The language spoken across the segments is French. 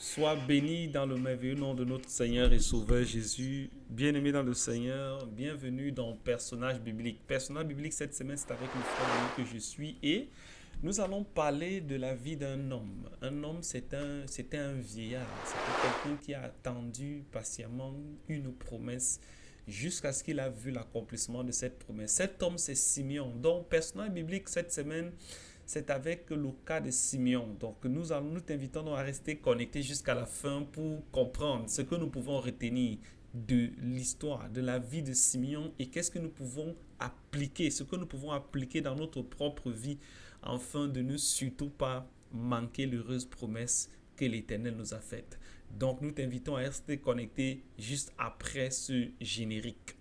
Sois béni dans le merveilleux nom de notre Seigneur et Sauveur Jésus. Bien-aimé dans le Seigneur, bienvenue dans Personnage biblique. Personnage biblique, cette semaine, c'est avec le frère Louis que je suis et nous allons parler de la vie d'un homme. Un homme, c'était un vieillard. C'était quelqu'un qui a attendu patiemment une promesse jusqu'à ce qu'il a vu l'accomplissement de cette promesse. Cet homme, c'est Simeon. Donc, personnage biblique, cette semaine, c'est avec le cas de Simeon. Donc, nous t'invitons à rester connecté jusqu'à la fin pour comprendre ce que nous pouvons retenir de l'histoire, de la vie de Simeon et qu'est-ce que nous pouvons appliquer, ce que nous pouvons appliquer dans notre propre vie afin de ne surtout pas manquer l'heureuse promesse que l'Éternel nous a faite. Donc, nous t'invitons à rester connecté juste après ce générique.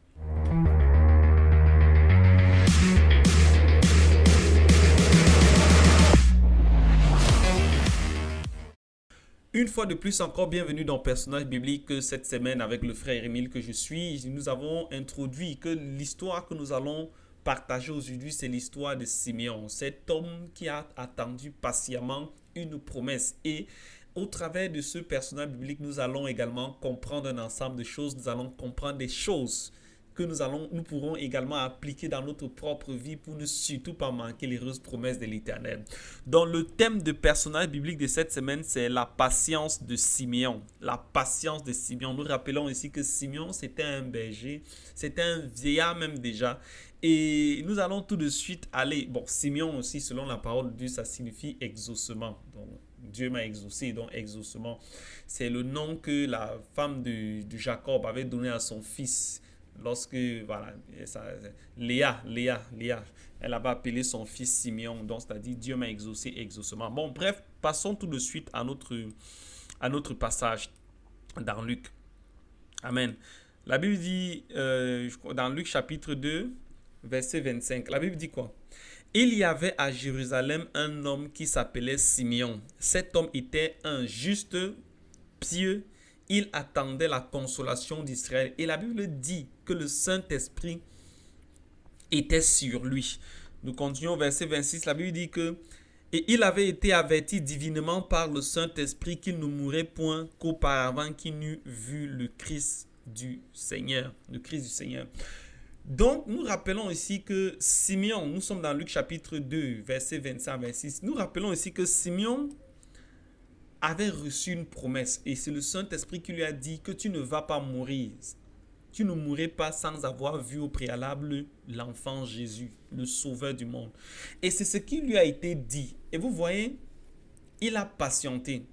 Une fois de plus encore, bienvenue dans Personnage biblique cette semaine avec le frère Émile que je suis. Nous avons introduit que l'histoire que nous allons partager aujourd'hui, c'est l'histoire de Simeon, cet homme qui a attendu patiemment une promesse. Et au travers de ce personnage biblique, nous allons également comprendre un ensemble de choses. Nous allons comprendre des choses que nous pourrons également appliquer dans notre propre vie pour ne surtout pas manquer l'heureuse promesse de l'Éternel. Donc le thème de personnage biblique de cette semaine, c'est la patience de Simeon. La patience de Simeon. Nous rappelons ici que Simeon, c'était un berger, c'était un vieillard même déjà. Et nous allons tout de suite aller, bon, Simeon aussi, selon la parole de Dieu, ça signifie exaucement. Donc, Dieu m'a exaucé, donc exaucement. C'est le nom que la femme de Jacob avait donné à son fils lorsque, voilà, Léa, elle avait appelé son fils Simeon, donc c'est-à-dire Dieu m'a exaucé exaucement. Bon, bref, passons tout de suite à notre passage dans Luc. Amen. La Bible dit, dans Luc chapitre 2, verset 25, la Bible dit quoi? Il y avait à Jérusalem un homme qui s'appelait Simeon. Cet homme était un juste, pieux. Il attendait la consolation d'Israël. Et la Bible dit que le Saint-Esprit était sur lui. Nous continuons au verset 26. La Bible dit que et il avait été averti divinement par le Saint-Esprit qu'il ne mourrait point qu'auparavant qu'il n'eût vu le Christ du Seigneur. Le Christ du Seigneur. Donc, nous rappelons ici que Simeon, nous sommes dans Luc chapitre 2, verset 25 à 26. Nous rappelons ici que Simeon avait reçu une promesse et c'est le Saint-Esprit qui lui a dit que tu ne vas pas mourir. Tu ne mourrais pas sans avoir vu au préalable l'enfant Jésus, le sauveur du monde. Et c'est ce qui lui a été dit. Et vous voyez, il a patienté.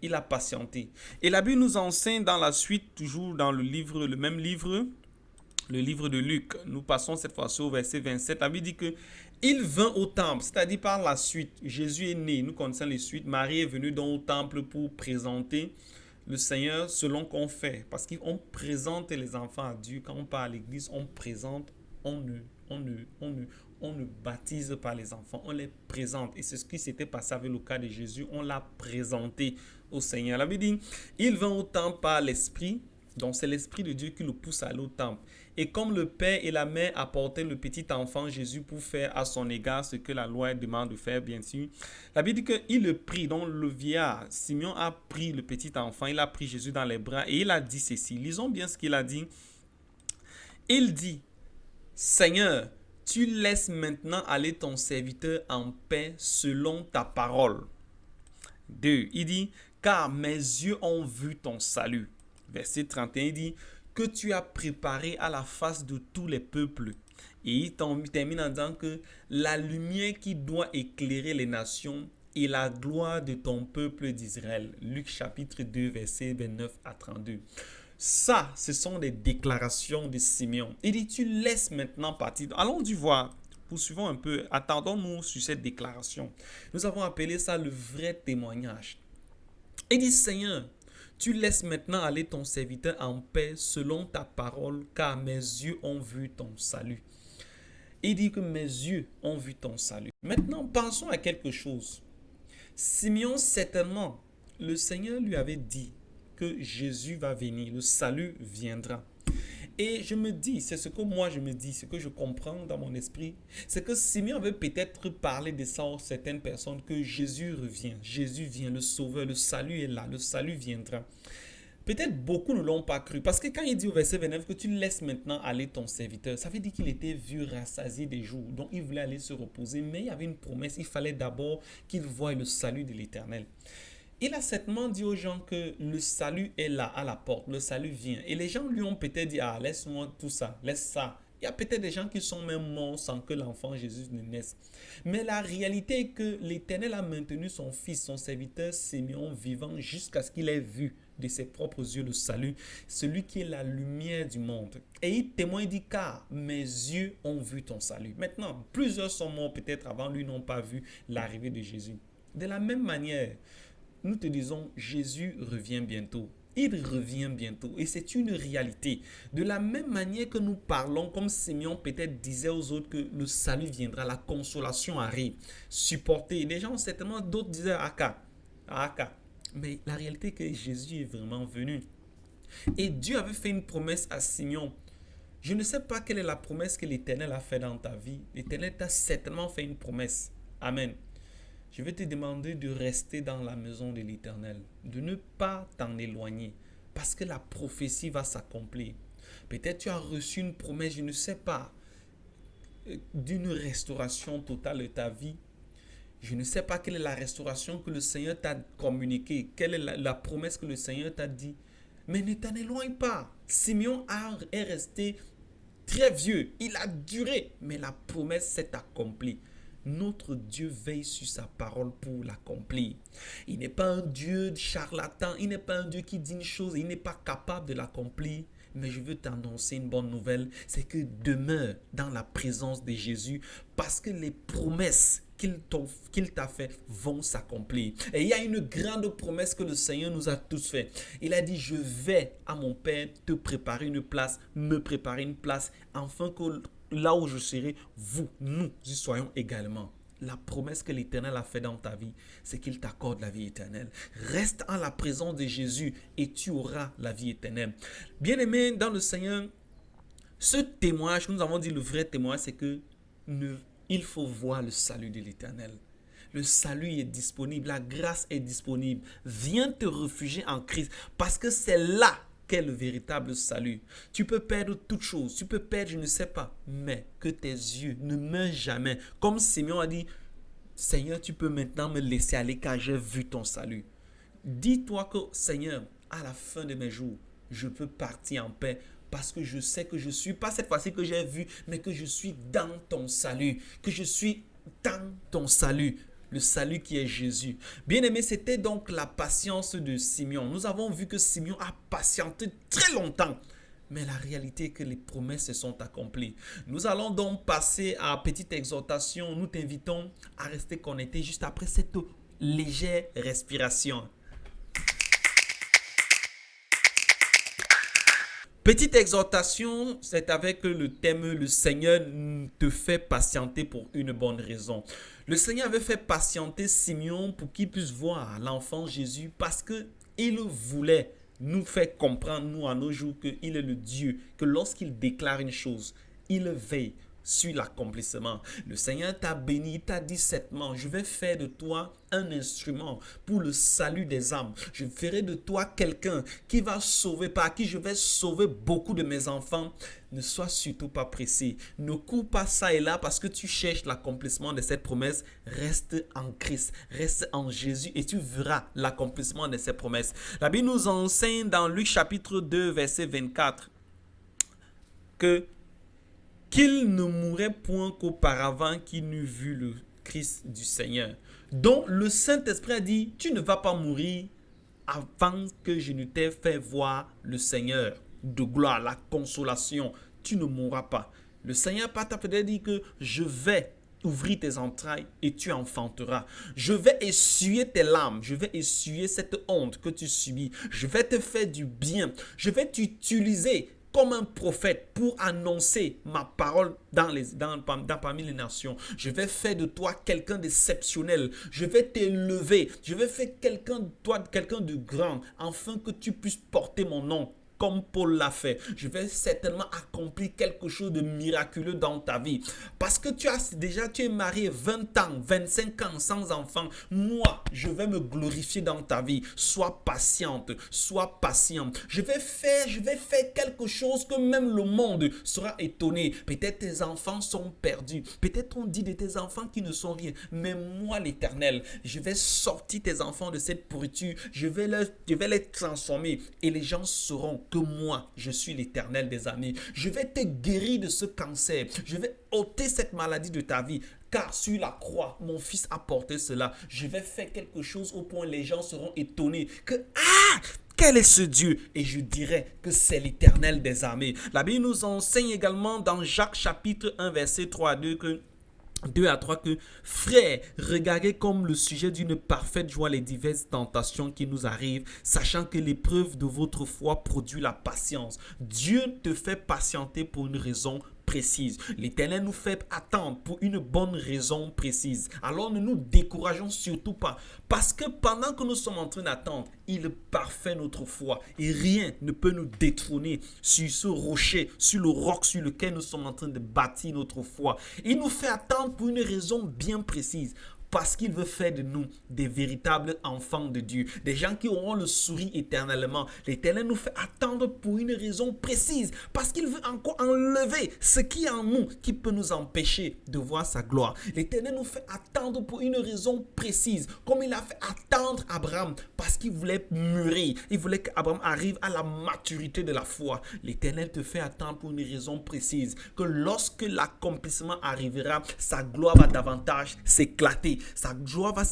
Il a patienté. Et la Bible nous enseigne dans la suite, toujours dans le même livre, le livre de Luc. Nous passons cette fois-ci au verset 27. La Bible dit que il vint au temple, c'est-à-dire par la suite. Jésus est né, nous connaissons les suites. Marie est venue donc au temple pour présenter le Seigneur selon qu'on fait. Parce qu'on présente les enfants à Dieu. Quand on part à l'église, on présente, on ne baptise pas les enfants, on les présente. Et c'est ce qui s'était passé avec le cas de Jésus. On l'a présenté au Seigneur. La Bible dit, il vint au temple par l'Esprit. Donc c'est l'Esprit de Dieu qui le pousse à aller au temple. Et comme le père et la mère apportaient le petit enfant Jésus pour faire à son égard ce que la loi demande de faire, bien sûr, la Bible dit qu'il le prit. Donc le vieillard, Simeon a pris le petit enfant, il a pris Jésus dans les bras et il a dit ceci. Lisons bien ce qu'il a dit. Il dit, Seigneur, tu laisses maintenant aller ton serviteur en paix selon ta parole. 2. Il dit, car mes yeux ont vu ton salut. Verset 31 il dit, que tu as préparé à la face de tous les peuples. Et il termine en disant que la lumière qui doit éclairer les nations et la gloire de ton peuple d'Israël. Luc chapitre 2, verset 29 à 32. Ça, ce sont des déclarations de Simeon. Il dit, tu laisses maintenant partir. Allons du voir. Poursuivons un peu. Attendons-nous sur cette déclaration. Nous avons appelé ça le vrai témoignage. Il dit, Seigneur, tu laisses maintenant aller ton serviteur en paix selon ta parole, car mes yeux ont vu ton salut. Il dit que mes yeux ont vu ton salut. Maintenant, pensons à quelque chose. Simeon, certainement, le Seigneur lui avait dit que Jésus va venir, le salut viendra. Et je me dis, c'est ce que moi je me dis, ce que je comprends dans mon esprit, c'est que Simeon avait peut-être parlé de ça à certaines personnes, que Jésus revient, Jésus vient, le Sauveur, le salut est là, le salut viendra. Peut-être beaucoup ne l'ont pas cru. Parce que quand il dit au verset 29 que tu laisses maintenant aller ton serviteur, ça veut dire qu'il était vu rassasié des jours. Donc il voulait aller se reposer. Mais il y avait une promesse. Il fallait d'abord qu'il voie le salut de l'Éternel. Il a certainement dit aux gens que le salut est là, à la porte. Le salut vient. Et les gens lui ont peut-être dit, ah, laisse-moi tout ça, laisse ça. Il y a peut-être des gens qui sont même morts sans que l'enfant Jésus ne naisse. Mais la réalité est que l'Éternel a maintenu son fils, son serviteur Simeon, vivant jusqu'à ce qu'il ait vu de ses propres yeux le salut, celui qui est la lumière du monde. Et il témoigne, dit, car mes yeux ont vu ton salut. Maintenant, plusieurs sont morts peut-être avant lui, n'ont pas vu l'arrivée de Jésus. De la même manière, nous te disons, Jésus revient bientôt. Il revient bientôt et c'est une réalité. De la même manière que nous parlons, comme Simeon peut-être disait aux autres que le salut viendra, la consolation arrive, supporter. Les gens, certainement, d'autres disaient Aka, Aka. Mais la réalité est que Jésus est vraiment venu. Et Dieu avait fait une promesse à Simeon. Je ne sais pas quelle est la promesse que l'Éternel a fait dans ta vie. L'Éternel t'a certainement fait une promesse. Amen. Je vais te demander de rester dans la maison de l'Éternel, de ne pas t'en éloigner, parce que la prophétie va s'accomplir. Peut-être tu as reçu une promesse, je ne sais pas, d'une restauration totale de ta vie. Je ne sais pas quelle est la restauration que le Seigneur t'a communiquée, quelle est la promesse que le Seigneur t'a dit. Mais ne t'en éloigne pas. Simeon est resté très vieux, il a duré, mais la promesse s'est accomplie. Notre Dieu veille sur sa parole pour l'accomplir. Il n'est pas un Dieu charlatan, il n'est pas un Dieu qui dit une chose et il n'est pas capable de l'accomplir. Mais je veux t'annoncer une bonne nouvelle, c'est que demeure dans la présence de Jésus parce que les promesses qu'il t'a fait vont s'accomplir. Et il y a une grande promesse que le Seigneur nous a tous fait. Il a dit, je vais à mon Père te préparer une place, me préparer une place, afin que là où je serai, nous y soyons également. La promesse que l'Éternel a faite dans ta vie, c'est qu'il t'accorde la vie éternelle. Reste en la présence de Jésus et tu auras la vie éternelle. Bien-aimé dans le Seigneur, ce témoignage, nous avons dit le vrai témoignage, c'est que il faut voir le salut de l'Éternel. Le salut est disponible, la grâce est disponible. Viens te réfugier en Christ parce que c'est là qu'est le véritable salut. Tu peux perdre toute chose, tu peux perdre, je ne sais pas, mais que tes yeux ne meurent jamais. Comme Simeon a dit, Seigneur, tu peux maintenant me laisser aller car j'ai vu ton salut. Dis-toi que, Seigneur, à la fin de mes jours, je peux partir en paix parce que je sais que je suis, pas cette fois-ci que j'ai vu, mais que je suis dans ton salut, que je suis dans ton salut. Le salut qui est Jésus. Bien-aimé, c'était donc la patience de Simeon. Nous avons vu que Simeon a patienté très longtemps. Mais la réalité est que les promesses se sont accomplies. Nous allons donc passer à la petite exhortation. Nous t'invitons à rester connecté juste après cette légère respiration. Petite exhortation, c'est avec le thème « Le Seigneur te fait patienter pour une bonne raison ». Le Seigneur avait fait patienter Simeon pour qu'il puisse voir l'enfant Jésus parce qu'il voulait nous faire comprendre, nous, à nos jours, qu'il est le Dieu, que lorsqu'il déclare une chose, il veille sur l'accomplissement. Le Seigneur t'a béni, il t'a dit certainement, je vais faire de toi un instrument pour le salut des âmes. Je ferai de toi quelqu'un qui va sauver, par qui je vais sauver beaucoup de mes enfants. Ne sois surtout pas pressé. Ne cours pas ça et là parce que tu cherches l'accomplissement de cette promesse. Reste en Christ, reste en Jésus et tu verras l'accomplissement de ces promesses. La Bible nous enseigne dans Luc chapitre 2, verset 24 qu'il ne mourrait point qu'auparavant qu'il n'eût vu le Christ du Seigneur. Donc le Saint-Esprit a dit, tu ne vas pas mourir avant que je ne t'ai fait voir le Seigneur de gloire, la consolation. Tu ne mourras pas. Le Seigneur t'a peut-être dit que je vais ouvrir tes entrailles et tu enfanteras. Je vais essuyer tes larmes. Je vais essuyer cette honte que tu subis. Je vais te faire du bien. Je vais t'utiliser comme un prophète pour annoncer ma parole parmi les nations. Je vais faire de toi quelqu'un d'exceptionnel. Je vais t'élever. Je vais faire quelqu'un de toi, quelqu'un de grand, afin que tu puisses porter mon nom comme Paul l'a fait. Je vais certainement accomplir quelque chose de miraculeux dans ta vie. Parce que tu es marié 20 ans, 25 ans sans enfant. Moi, je vais me glorifier dans ta vie. Sois patiente, sois patient. Je vais faire quelque chose que même le monde sera étonné. Peut-être tes enfants sont perdus. Peut-être on dit de tes enfants qui ne sont rien. Mais moi, l'Éternel, je vais sortir tes enfants de cette pourriture. Je vais les transformer. Et les gens sauront que moi, je suis l'Éternel des armées. Je vais te guérir de ce cancer. Je vais ôter cette maladie de ta vie. Car sur la croix, mon fils a porté cela. Je vais faire quelque chose au point où les gens seront étonnés. Quel est ce Dieu? Et je dirais que c'est l'Éternel des armées. La Bible nous enseigne également dans Jacques chapitre 1 verset 3 à 2 que 2 à 3 que frères, regardez comme le sujet d'une parfaite joie les diverses tentations qui nous arrivent, sachant que l'épreuve de votre foi produit la patience. Dieu te fait patienter pour une raison précise. L'Éternel nous fait attendre pour une bonne raison précise. Alors ne nous décourageons surtout pas, parce que pendant que nous sommes en train d'attendre, il parfait notre foi et rien ne peut nous détrôner sur ce rocher, sur le roc sur lequel nous sommes en train de bâtir notre foi. Il nous fait attendre pour une raison bien précise. Parce qu'il veut faire de nous des véritables enfants de Dieu. Des gens qui auront le sourire éternellement. L'Éternel nous fait attendre pour une raison précise. Parce qu'il veut encore enlever ce qui est en nous qui peut nous empêcher de voir sa gloire. L'Éternel nous fait attendre pour une raison précise. Comme il a fait attendre Abraham. Parce qu'il voulait mûrir. Il voulait qu'Abraham arrive à la maturité de la foi. L'Éternel te fait attendre pour une raison précise. Que lorsque l'accomplissement arrivera, sa gloire va davantage s'éclater. Sa gloire va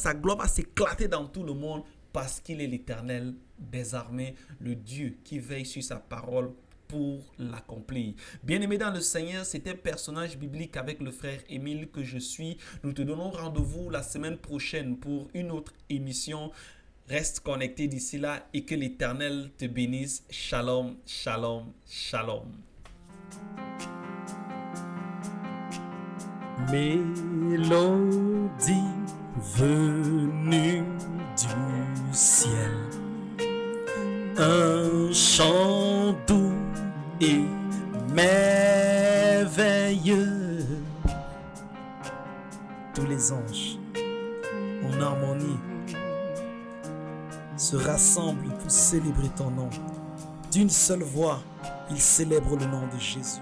s'éclater dans tout le monde parce qu'il est l'Éternel des armées, le Dieu qui veille sur sa parole pour l'accomplir. Bien-aimé dans le Seigneur, c'était un personnage biblique avec le frère Émile que je suis. Nous te donnons rendez-vous la semaine prochaine pour une autre émission. Reste connecté d'ici là et que l'Éternel te bénisse. Shalom, shalom, shalom. Mélodie venue du ciel, un chant doux et merveilleux. Tous les anges en harmonie se rassemblent pour célébrer ton nom. D'une seule voix, ils célèbrent le nom de Jésus.